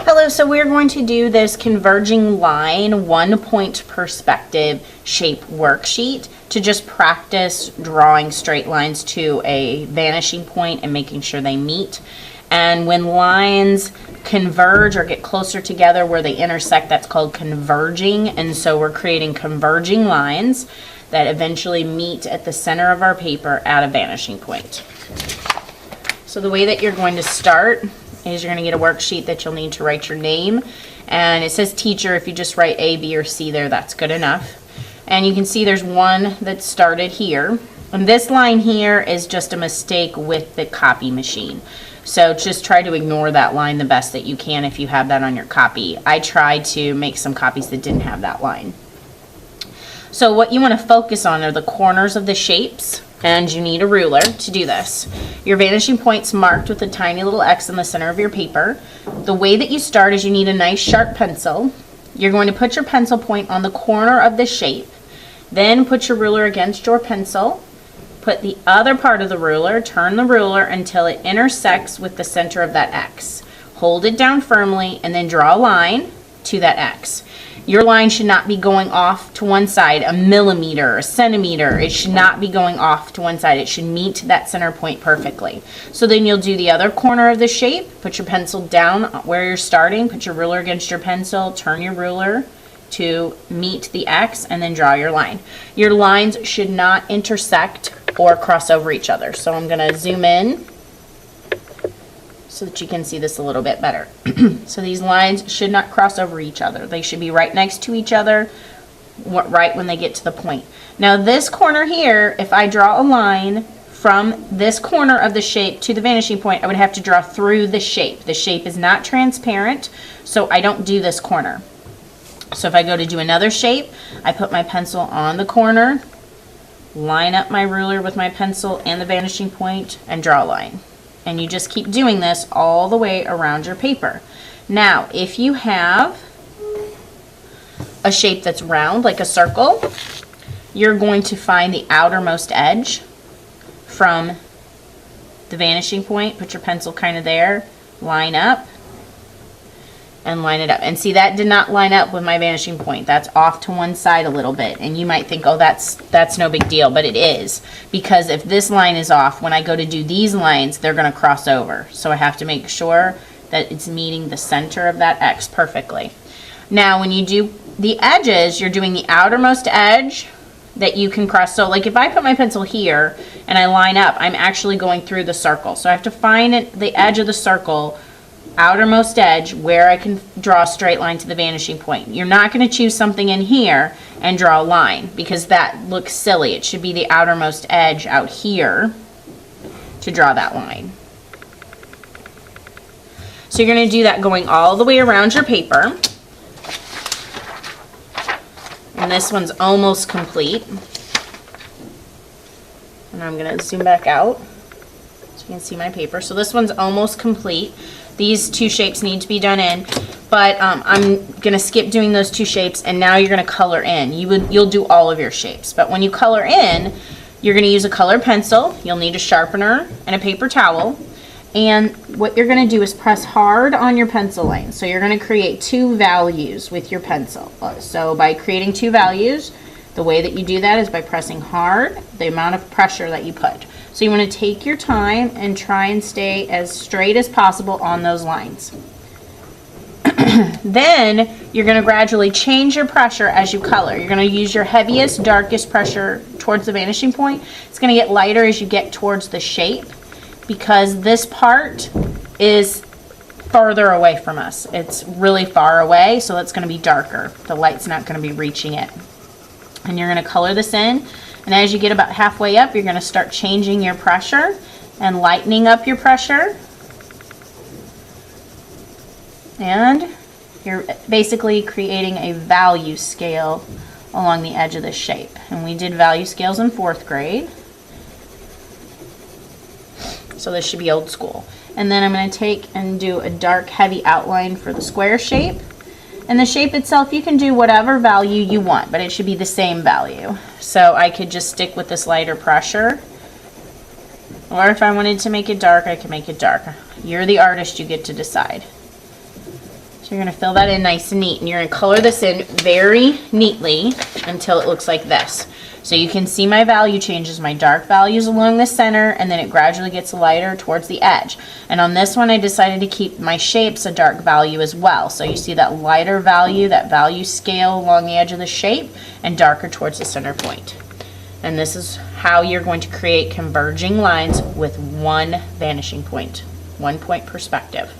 Hello, so we're going to do this converging line 1-point perspective shape worksheet to just practice drawing straight lines to a vanishing point and making sure they meet. And when lines converge or get closer together where they intersect, that's called converging. And so we're creating converging lines that eventually meet at the center of our paper at a vanishing point. So the way that you're going to start is you're going to get a worksheet that you'll need to write your name, and it says teacher. If you just write A, B, or C there, that's good enough. And you can see there's one that started here, and this line here is just a mistake with the copy machine. So just try to ignore that line the best that you can if you have that on your copy. I tried to make some copies that didn't have that line. So what you want to focus on are the corners of the shapes, and you need a ruler to do this. Your vanishing point's marked with a tiny little X in the center of your paper. The way that you start is you need a nice sharp pencil. You're going to put your pencil point on the corner of the shape, then put your ruler against your pencil, put the other part of the ruler, turn the ruler until it intersects with the center of that X. Hold it down firmly and then draw a line to that X. Your line should not be going off to one side a millimeter, a centimeter. It should not be going off to one side. It should meet that center point perfectly. So then you'll do the other corner of the shape, put your pencil down where you're starting, put your ruler against your pencil, turn your ruler to meet the X, and then draw your line. Your lines should not intersect or cross over each other. So I'm going to zoom in so that you can see this a little bit better. So these lines should not cross over each other. They should be right next to each other, right when they get to the point. Now this corner here, if I draw a line from this corner of the shape to the vanishing point, I would have to draw through the shape. The shape is not transparent, so I don't do this corner. So if I go to do another shape, I put my pencil on the corner, line up my ruler with my pencil and the vanishing point, and draw a line. And you just keep doing this all the way around your paper. Now, if you have a shape that's round, like a circle, you're going to find the outermost edge from the vanishing point, put your pencil kind of there, line up, and line it up. And see, that did not line up with my vanishing point. That's off to one side a little bit. And you might think, oh, that's no big deal, but it is. Because if this line is off, when I go to do these lines, they're going to cross over. So I have to make sure that it's meeting the center of that X perfectly. Now, when you do the edges, you're doing the outermost edge that you can cross. So like if I put my pencil here and I line up, I'm actually going through the circle. So I have to find the edge of the circle, outermost edge, where I can draw a straight line to the vanishing point. You're not going to choose something in here and draw a line because that looks silly. It should be the outermost edge out here to draw that line. So you're going to do that going all the way around your paper. And this one's almost complete. And I'm going to zoom back out so you can see my paper. So this one's almost complete. These two shapes need to be done in, but I'm going to skip doing those two shapes, and now you're going to color in. You'll do all of your shapes, but when you color in, you're going to use a colored pencil. You'll need a sharpener and a paper towel, and what you're going to do is press hard on your pencil line. So you're going to create two values with your pencil. So by creating two values, the way that you do that is by pressing hard, the amount of pressure that you put. So you want to take your time and try and stay as straight as possible on those lines. Then you're going to gradually change your pressure as you color. You're going to use your heaviest, darkest pressure towards the vanishing point. It's going to get lighter as you get towards the shape because this part is farther away from us. It's really far away, so it's going to be darker. The light's not going to be reaching it. And you're going to color this in. And as you get about halfway up, you're going to start changing your pressure and lightening up your pressure. And you're basically creating a value scale along the edge of this shape. And we did value scales in 4th grade. So this should be old school. And then I'm going to take and do a dark, heavy outline for the square shape. And the shape itself, you can do whatever value you want, but it should be the same value. So I could just stick with this lighter pressure. Or if I wanted to make it dark, I could make it dark. You're the artist, you get to decide. So you're going to fill that in nice and neat, and you're going to color this in very neatly until it looks like this. So you can see my value changes, my dark values along the center, and then it gradually gets lighter towards the edge. And on this one, I decided to keep my shapes a dark value as well. So you see that lighter value, that value scale along the edge of the shape, and darker towards the center point. And this is how you're going to create converging lines with one vanishing point, 1 point perspective.